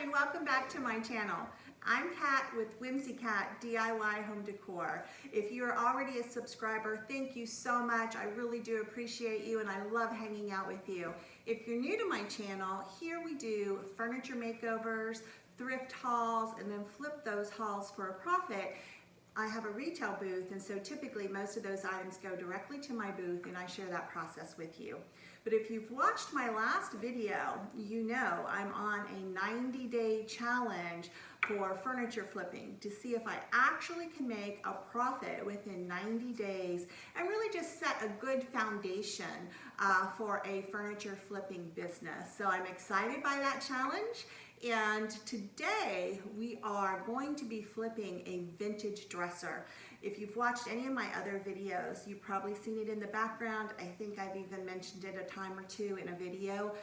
and welcome back to my channel. I'm Kat with WhimsiCat DIY Home Decor. If you are already a subscriber, thank you so much. I really do appreciate you and I love hanging out with you. If you're new to my channel, here we do furniture makeovers, thrift hauls, and then flip those hauls for a profit. I have a retail booth, and so typically most of those items go directly to my booth and I share that process with you. But if you've watched my last video, you know I'm on a 90-day challenge for furniture flipping to see if I actually can make a profit within 90 days and really just set a good foundation for a furniture flipping business. So I'm excited by that challenge. And today we are going to be flipping a vintage dresser. If you've watched any of my other videos, you've probably seen it in the background. I think I've even mentioned it a time or two in a video.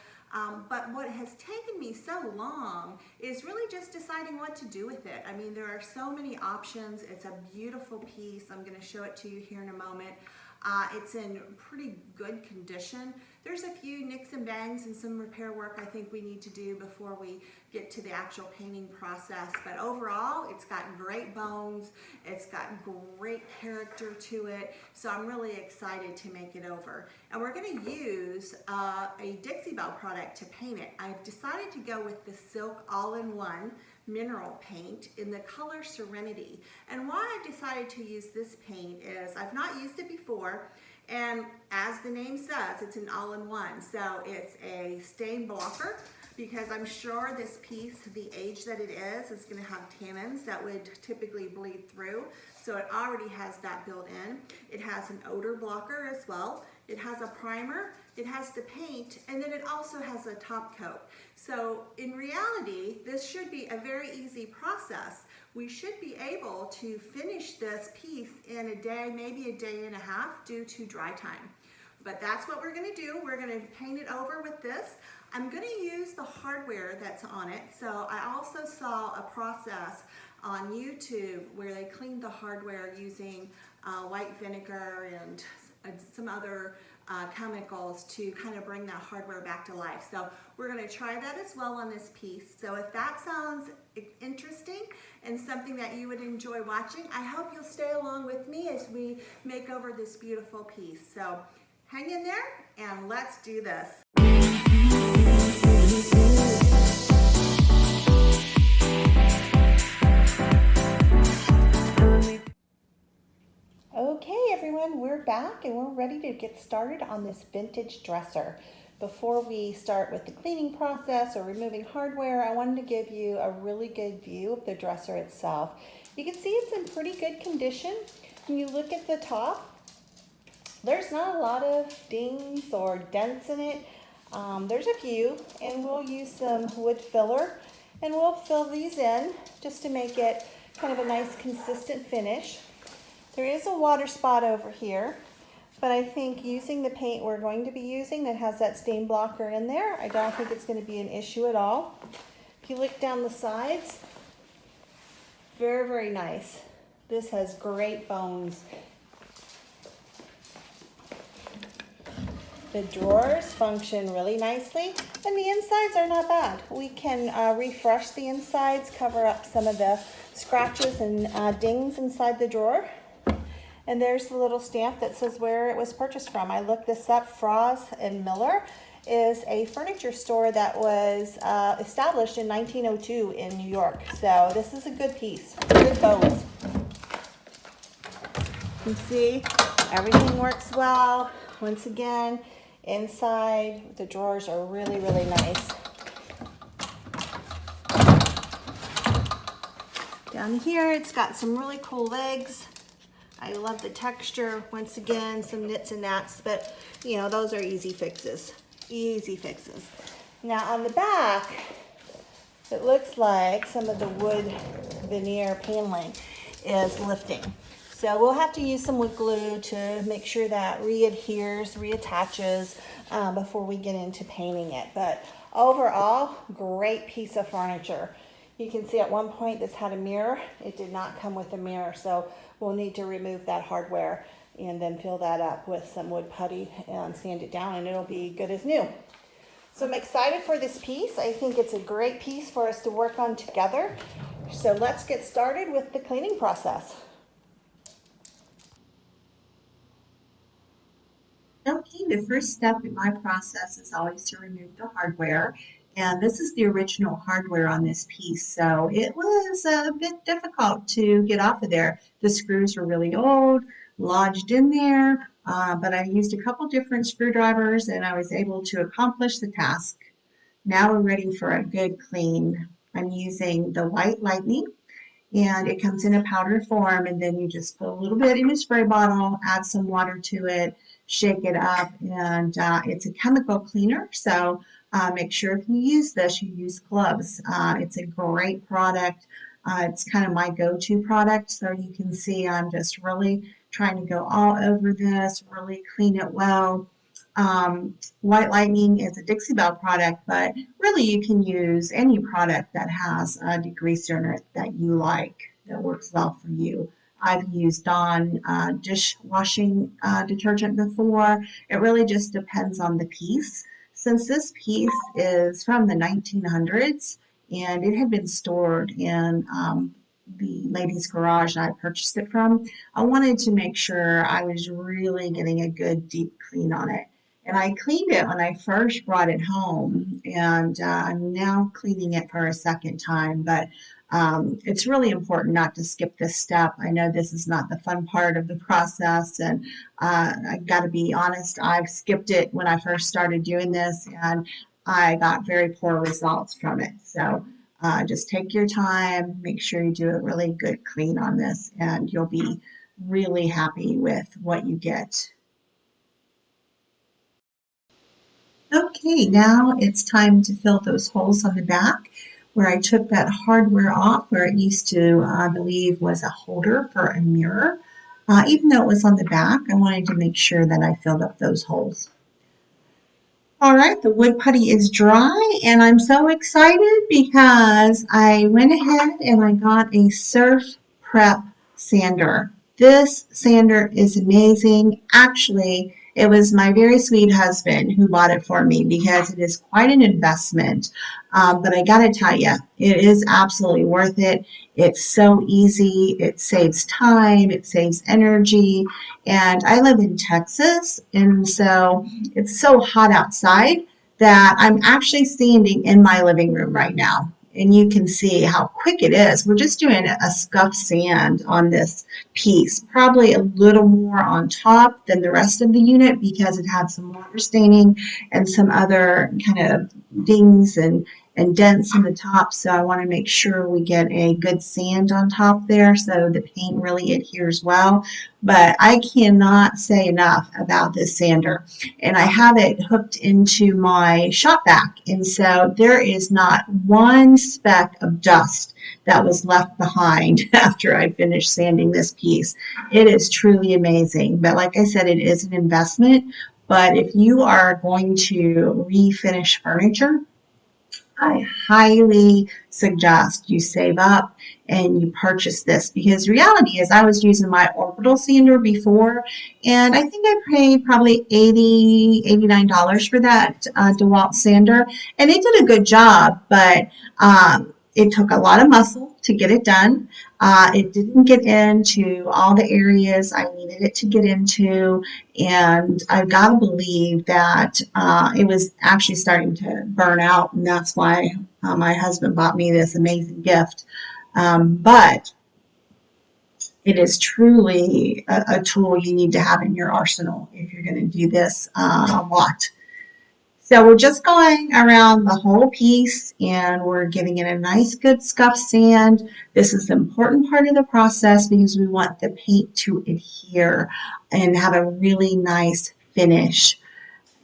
But what has taken me so long is really just deciding what to do with it. I mean, there are so many options. It's a beautiful piece. I'm going to show it to you here in a moment. It's in pretty good condition. There's a few nicks and bangs and some repair work I think we need to do before we get to the actual painting process. But overall, it's got great bones. It's got great character to it. So I'm really excited to make it over. And we're going to use a Dixie Belle product to paint it. I've decided to go with the Silk All-in-One mineral paint in the color Serenity. And why I've decided to use this paint is I've not used it before, and as the name says, it's an all-in-one. So it's a stain blocker, because I'm sure this piece, the age that it is going to have tannins that would typically bleed through. So it already has that built in. It has an odor blocker as well. It has a primer, it has the paint, and then it also has a top coat. So in reality, this should be a very easy process. We should be able to finish this piece in a day, maybe a day and a half due to dry time. But that's what we're gonna do. We're gonna paint it over with this. I'm gonna use the hardware that's on it. So I also saw a process on YouTube where they cleaned the hardware using white vinegar and some other chemicals to kind of bring that hardware back to life. So we're going to try that as well on this piece. So if that sounds interesting and something that you would enjoy watching, I hope you'll stay along with me as we make over this beautiful piece. So hang in there and let's do this. Okay everyone, we're back and we're ready to get started on this vintage dresser. Before we start with the cleaning process or removing hardware, I wanted to give you a really good view of the dresser itself. You can see it's in pretty good condition. When you look at the top, there's not a lot of dings or dents in it. There's a few, and we'll use some wood filler and we'll fill these in just to make it kind of a nice consistent finish. There is a water spot over here, but I think using the paint we're going to be using that has that stain blocker in there, I don't think it's going to be an issue at all. If you look down the sides, very, very nice. This has great bones. The drawers function really nicely, and the insides are not bad. We can refresh the insides, cover up some of the scratches and dings inside the drawer. And there's the little stamp that says where it was purchased from. I looked this up. Frost and Miller is a furniture store that was established in 1902 in New York. So this is a good piece, good bones. You can see everything works well. Once again, inside the drawers are really, really nice. Down here, it's got some really cool legs. I love the texture. Once again, some nits and gnats, but you know, those are easy fixes. Easy fixes. Now on the back, it looks like some of the wood veneer paneling is lifting. So we'll have to use some wood glue to make sure that reattaches before we get into painting it. But overall, great piece of furniture. You can see at one point this had a mirror. It did not come with a mirror, so we'll need to remove that hardware and then fill that up with some wood putty and sand it down, and it'll be good as new. So I'm excited for this piece. I think it's a great piece for us to work on together. So let's get started with the cleaning process. Okay, the first step in my process is always to remove the hardware. And this is the original hardware on this piece, so it was a bit difficult to get off of there. The screws were really old, lodged in there, but I used a couple different screwdrivers and I was able to accomplish the task. Now we're ready for a good clean. I'm using the White Lightning, and it comes in a powder form, and then you just put a little bit in a spray bottle, add some water to it, shake it up, and it's a chemical cleaner, so make sure if you use this, you use gloves. It's a great product. It's kind of my go-to product, so you can see I'm just really trying to go all over this, really clean it well. White Lightning is a Dixie Belle product, but really you can use any product that has a degreaser in it that you like, that works well for you. I've used Dawn dishwashing detergent before. It really just depends on the piece. Since this piece is from the 1900s and it had been stored in the lady's garage I purchased it from, I wanted to make sure I was really getting a good deep clean on it. And I cleaned it when I first brought it home, and I'm now cleaning it for a second time. But it's really important not to skip this step. I know this is not the fun part of the process, and I got to be honest, I've skipped it when I first started doing this, and I got very poor results from it. So just take your time, make sure you do a really good clean on this, and you'll be really happy with what you get. Okay, now it's time to fill those holes on the back where I took that hardware off where it used to, I believe, was a holder for a mirror. Even though it was on the back, I wanted to make sure that I filled up those holes. All right, the wood putty is dry and I'm so excited because I went ahead and I got a Surf Prep sander. This sander is amazing. Actually, it was my very sweet husband who bought it for me because it is quite an investment. But I gotta tell you, it is absolutely worth it. It's so easy, it saves time, it saves energy. And I live in Texas, and so it's so hot outside that I'm actually standing in my living room right now. And you can see how quick it is. We're just doing a scuff sand on this piece, probably a little more on top than the rest of the unit because it had some water staining and some other kind of dings and dents in the top. So I want to make sure we get a good sand on top there so the paint really adheres well. But I cannot say enough about this sander. And I have it hooked into my shop vac. And so there is not one speck of dust that was left behind after I finished sanding this piece. It is truly amazing. But like I said, it is an investment. But if you are going to refinish furniture, I highly suggest you save up and you purchase this because reality is I was using my orbital sander before and I think I paid probably $89 for that DeWalt sander and it did a good job, but it took a lot of muscle to get it done. It didn't get into all the areas I needed it to get into, and I've got to believe that it was actually starting to burn out, and that's why my husband bought me this amazing gift. But it is truly a tool you need to have in your arsenal if you're going to do this a lot. So we're just going around the whole piece and we're giving it a nice good scuff sand. This is the important part of the process because we want the paint to adhere and have a really nice finish.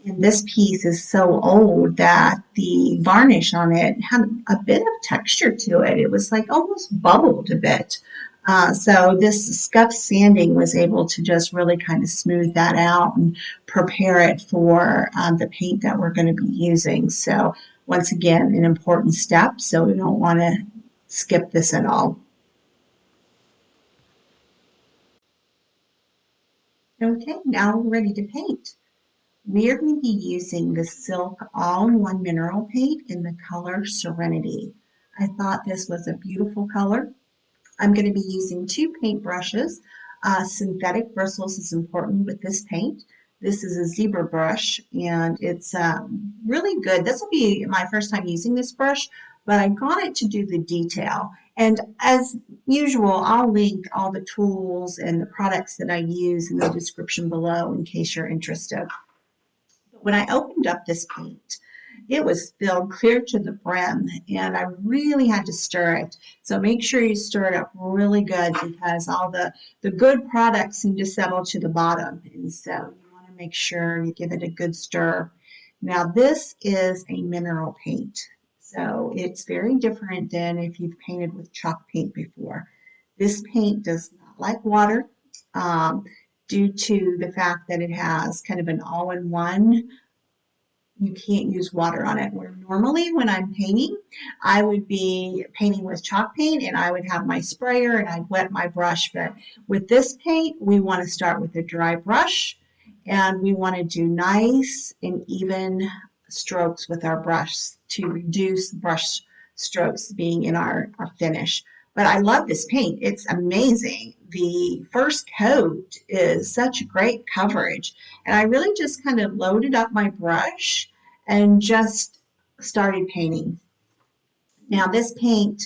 And this piece is so old that the varnish on it had a bit of texture to it. It was like almost bubbled a bit. So this scuff sanding was able to just really kind of smooth that out and prepare it for the paint that we're going to be using. So once again, an important step. So we don't want to skip this at all. Okay, now we're ready to paint. We are going to be using the Silk All-in-One Mineral Paint in the color Serenity. I thought this was a beautiful color. I'm going to be using two paint brushes. Synthetic bristles is important with this paint. This is a zebra brush and it's really good. This will be my first time using this brush, but I got it to do the detail. And as usual, I'll link all the tools and the products that I use in the description below in case you're interested. When I opened up this paint, it was filled clear to the brim, and I really had to stir it. So make sure you stir it up really good because all the good products seem to settle to the bottom. And so you want to make sure you give it a good stir. Now this is a mineral paint. So it's very different than if you've painted with chalk paint before. This paint does not like water. Um, Due to the fact that it has kind of an all-in-one, you can't use water on it. Where normally when I'm painting, I would be painting with chalk paint and I would have my sprayer and I'd wet my brush. But with this paint, we want to start with a dry brush and we want to do nice and even strokes with our brush to reduce brush strokes being in our finish. But I love this paint. It's amazing. The first coat is such great coverage. And I really just kind of loaded up my brush and just started painting. Now this paint,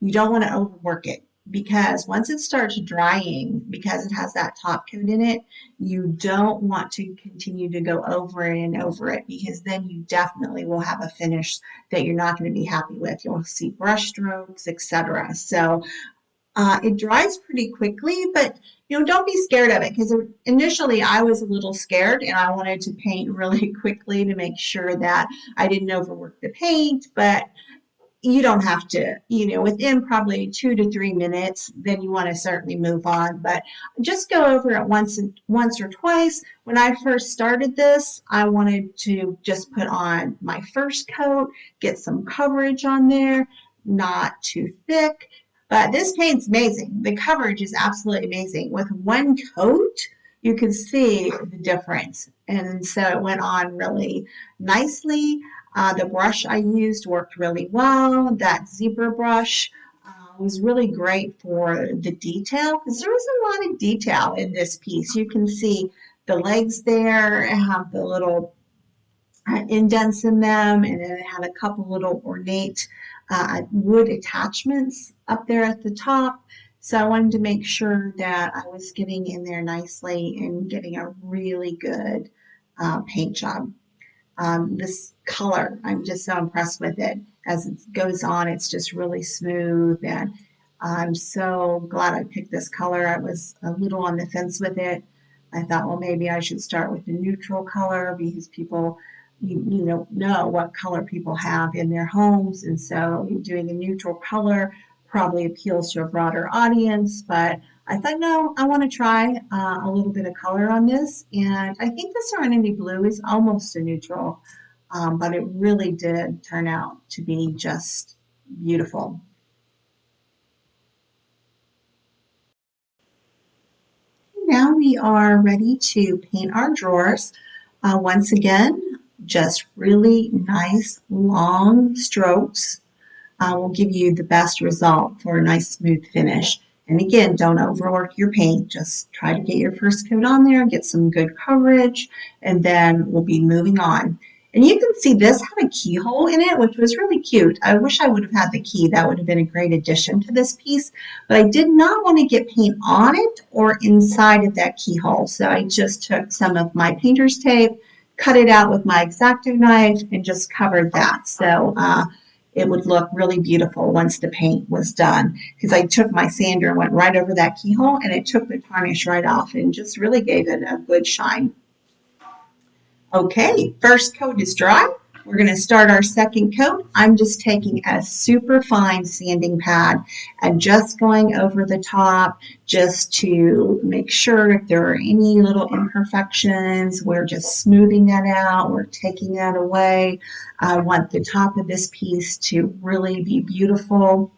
you don't want to overwork it because once it starts drying, because it has that top coat in it, you don't want to continue to go over it and over it because then you definitely will have a finish that you're not going to be happy with. You'll see brush strokes, etc. So it dries pretty quickly, but don't be scared of it because initially I was a little scared and I wanted to paint really quickly to make sure that I didn't overwork the paint, but you don't have to, within probably 2 to 3 minutes, then you want to certainly move on. But just go over it once or twice. When I first started this, I wanted to just put on my first coat, get some coverage on there, not too thick. But this paint's amazing. The coverage is absolutely amazing. With one coat, you can see the difference. And so it went on really nicely. The brush I used worked really well. That zebra brush was really great for the detail because there was a lot of detail in this piece. You can see the legs there have the little indents in them, and then it had a couple little ornate wood attachments up there at the top. So I wanted to make sure that I was getting in there nicely and getting a really good paint job. This color, I'm just so impressed with it. As it goes on, it's just really smooth, and I'm so glad I picked this color. I was a little on the fence with it. I thought, well, maybe I should start with the neutral color because people, know what color people have in their homes, and so doing a neutral color probably appeals to a broader audience. But I thought, no, I want to try a little bit of color on this, and I think the Serenity Blue is almost a neutral, but it really did turn out to be just beautiful. Now we are ready to paint our drawers. Once again, just really nice long strokes will give you the best result for a nice smooth finish. And again, don't overwork your paint. Just try to get your first coat on there, get some good coverage, and then we'll be moving on. And you can see this had a keyhole in it, which was really cute. I wish I would have had the key. That would have been a great addition to this piece. But I did not want to get paint on it or inside of that keyhole. So I just took some of my painter's tape, cut it out with my X-Acto knife, and just covered that. So it would look really beautiful once the paint was done because I took my sander and went right over that keyhole and it took the tarnish right off and just really gave it a good shine. Okay, first coat is dry. We're going to start our second coat. I'm just taking a super fine sanding pad and just going over the top just to make sure if there are any little imperfections, we're just smoothing that out, we're taking that away. I want the top of this piece to really be beautiful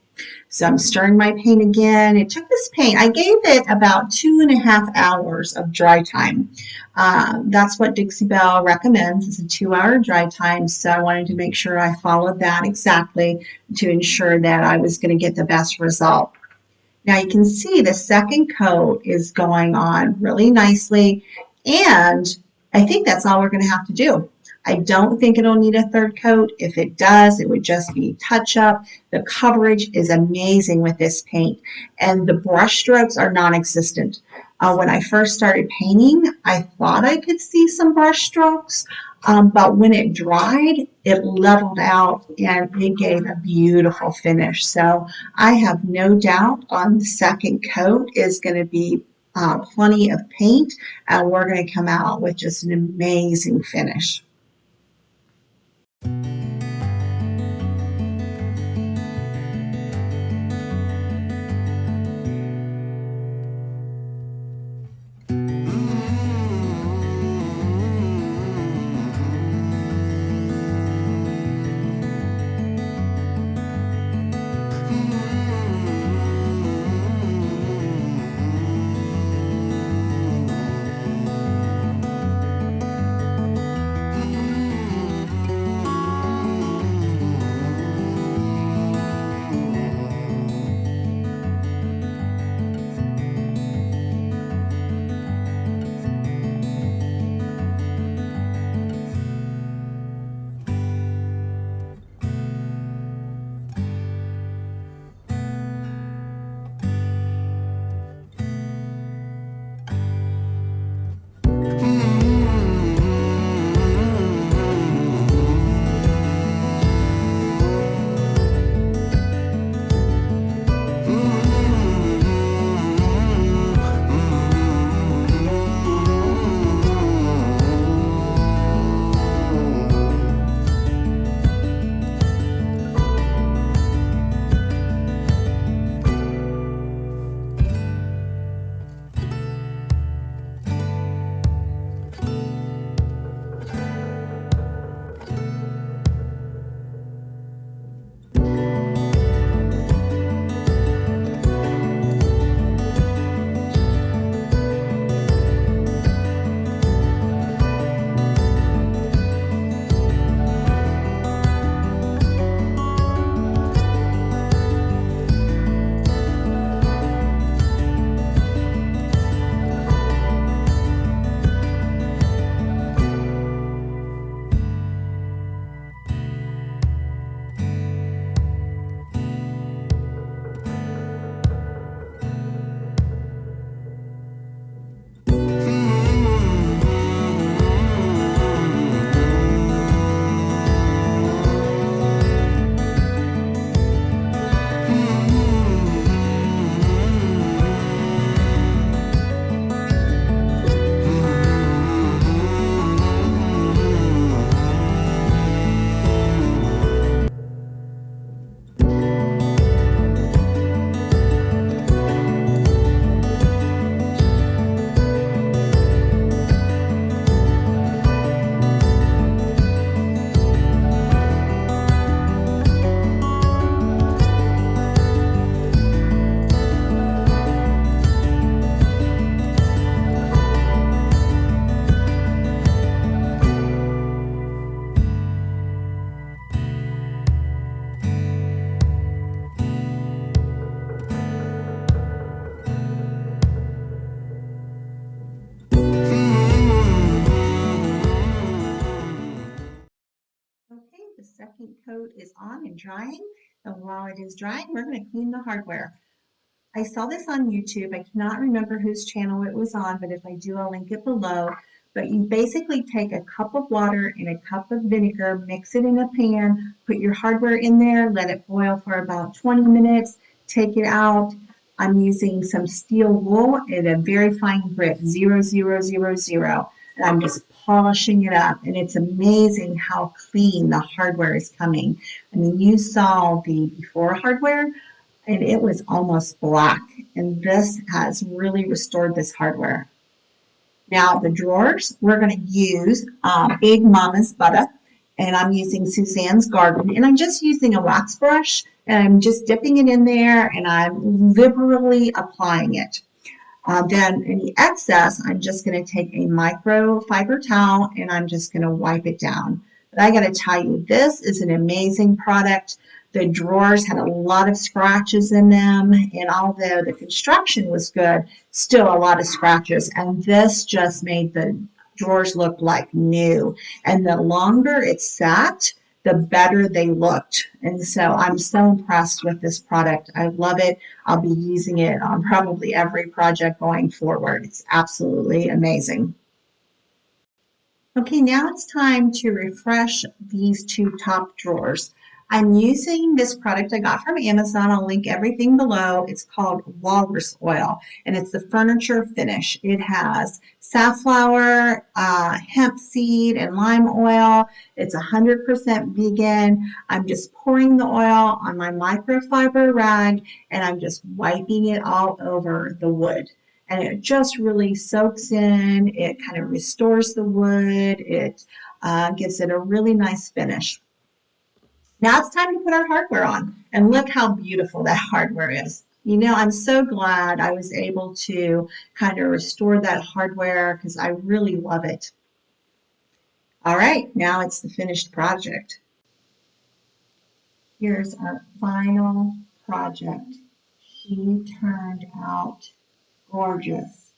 So I'm stirring my paint again. It took this paint, I gave it about 2.5 hours of dry time. That's what Dixie Belle recommends, is a 2-hour dry time. So I wanted to make sure I followed that exactly to ensure that I was going to get the best result. Now you can see the second coat is going on really nicely, and I think that's all we're going to have to do. I don't think it'll need a third coat. If it does, it would just be touch up. The coverage is amazing with this paint, and the brush strokes are non-existent. When I first started painting, I thought I could see some brush strokes, but when it dried, it leveled out and it gave a beautiful finish. So I have no doubt on the second coat is going to be plenty of paint, and we're going to come out with just an amazing finish. Okay, the second coat is on and drying, and while it is drying, we're going to clean the hardware. I saw this on YouTube. I cannot remember whose channel it was on, but if I do, I'll link it below. But you basically take a cup of water and a cup of vinegar, mix it in a pan, put your hardware in there, let it boil for about 20 minutes, take it out. I'm using some steel wool at a very fine grit, 0.000, and I'm just polishing it up, and it's amazing how clean the hardware is coming. I mean, you saw the before hardware, and it was almost black, and this has really restored this hardware. Now the drawers, we're going to use Big Mama's Butter, and I'm using Suzanne's Garden, and I'm just using a wax brush And I'm just dipping it in there and I'm liberally applying it. Then any excess, I'm just going to take a microfiber towel and I'm just going to wipe it down. But I got to tell you, this is an amazing product. The drawers had a lot of scratches in them, and although the construction was good, still a lot of scratches. And this just made the drawers look like new. And the longer it sat, the better they looked. And so I'm so impressed with this product. I love it. I'll be using it on probably every project going forward. It's absolutely amazing. Okay, now it's time to refresh these two top drawers. I'm using this product I got from Amazon. I'll link everything below. It's called Walrus Oil, and it's the furniture finish. It has safflower, hemp seed, and lime oil. It's 100% vegan. I'm just pouring the oil on my microfiber rag, and I'm just wiping it all over the wood. And it just really soaks in. It kind of restores the wood. It gives it a really nice finish. Now it's time to put our hardware on. And look how beautiful that hardware is. You know, I'm so glad I was able to kind of restore that hardware because I really love it. All right, now it's the finished project. Here's our final project. She turned out gorgeous.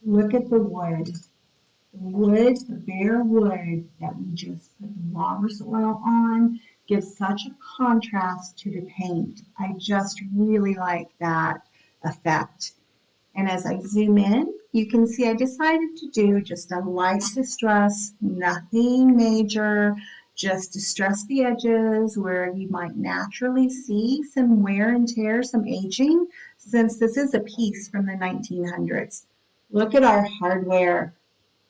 Look at the wood. The bare wood that we just put the walrus oil on gives such a contrast to the paint. I just really like that effect. And as I zoom in, you can see I decided to do just a light distress, nothing major, just distress the edges where you might naturally see some wear and tear, some aging, since this is a piece from the 1900s. Look at our hardware.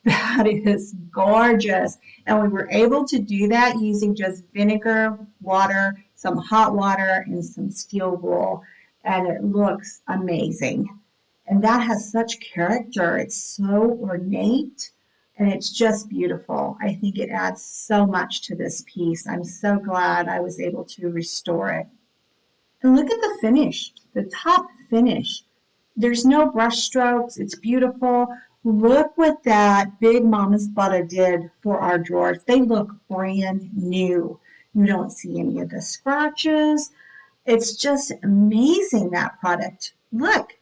That is gorgeous. And we were able to do that using just vinegar, water, some hot water, and some steel wool. And it looks amazing. And that has such character. It's so ornate and it's just beautiful. I think it adds so much to this piece. I'm so glad I was able to restore it. And look at the finish, the top finish. There's no brush strokes. It's beautiful. Look what that Big Mama's Butter did for our drawers. They look brand new. You don't see any of the scratches. It's just amazing, that product. Look,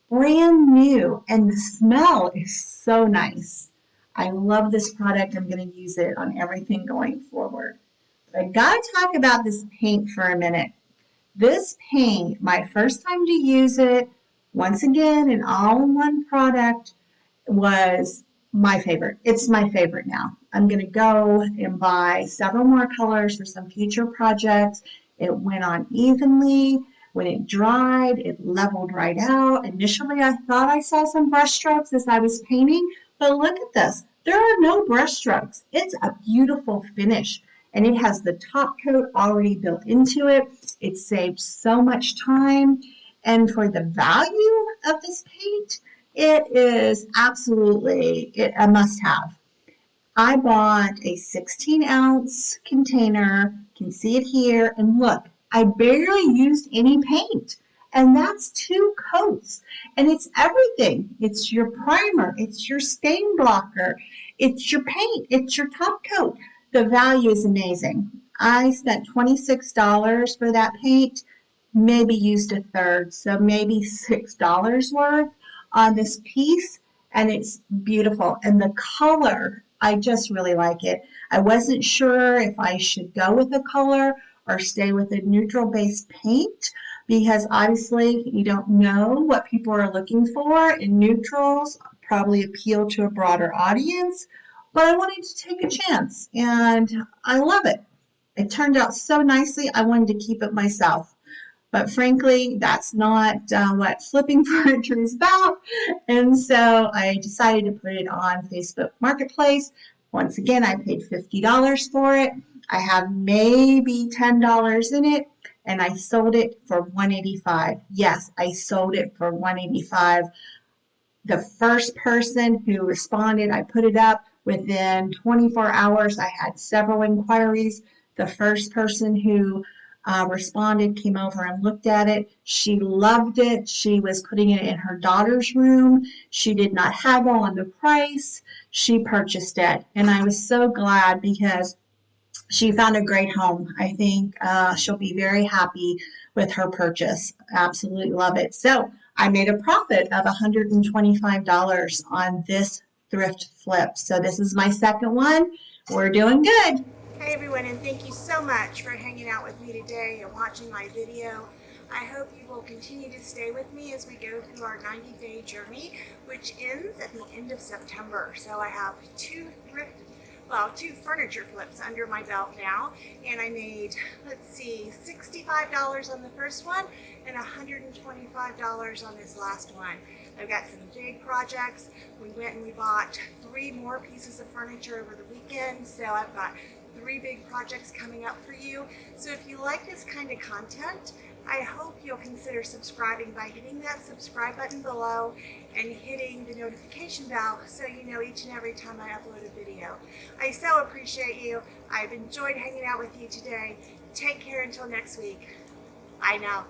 brand new. And the smell is so nice. I love this product. I'm going to use it on everything going forward. But I got to talk about this paint for a minute. This paint, my first time to use it, once again, an all-in-one product, was my favorite. It's my favorite now. I'm going to go and buy several more colors for some future projects. It went on evenly. When it dried, it leveled right out. Initially, I thought I saw some brush strokes as I was painting, but look at this. There are no brush strokes. It's a beautiful finish, and it has the top coat already built into it. It saves so much time, and for the value of this paint, it is absolutely a must-have. I bought a 16-ounce container. You can see it here, and look, I barely used any paint, and that's 2 coats, and it's everything. It's your primer, it's your stain blocker, it's your paint, it's your top coat. The value is amazing. I spent $26 for that paint, maybe used a third, so maybe $6 worth on this piece, and it's beautiful. And the color, I just really like it. I wasn't sure if I should go with a color or stay with a neutral based paint because obviously you don't know what people are looking for, and neutrals probably appeal to a broader audience, but I wanted to take a chance and I love it. It turned out so nicely, I wanted to keep it myself. But frankly, that's not what flipping furniture is about. And so I decided to put it on Facebook Marketplace. Once again, I paid $50 for it. I have maybe $10 in it, and I sold it for $185. Yes, I sold it for $185. The first person who responded, I put it up within 24 hours. I had several inquiries. The first person who responded, came over and looked at it. She loved it. She was putting it in her daughter's room. She did not haggle on the price. She purchased it. And I was so glad because she found a great home. I think she'll be very happy with her purchase. Absolutely love it. So I made a profit of $125 on this thrift flip. So this is my second one. We're doing good. Hey everyone, and thank you so much for hanging out with me today and watching my video. I hope you will continue to stay with me as we go through our 90-day journey, which ends at the end of September. So I have two furniture flips under my belt now, and I made, let's see, $65 on the first one and $125 on this last one. I've got some big projects. We went and we bought 3 more pieces of furniture over the weekend, so I've got 3 big projects coming up for you. So if you like this kind of content, I hope you'll consider subscribing by hitting that subscribe button below and hitting the notification bell so you know each and every time I upload a video. I so appreciate you. I've enjoyed hanging out with you today. Take care until next week. Bye now.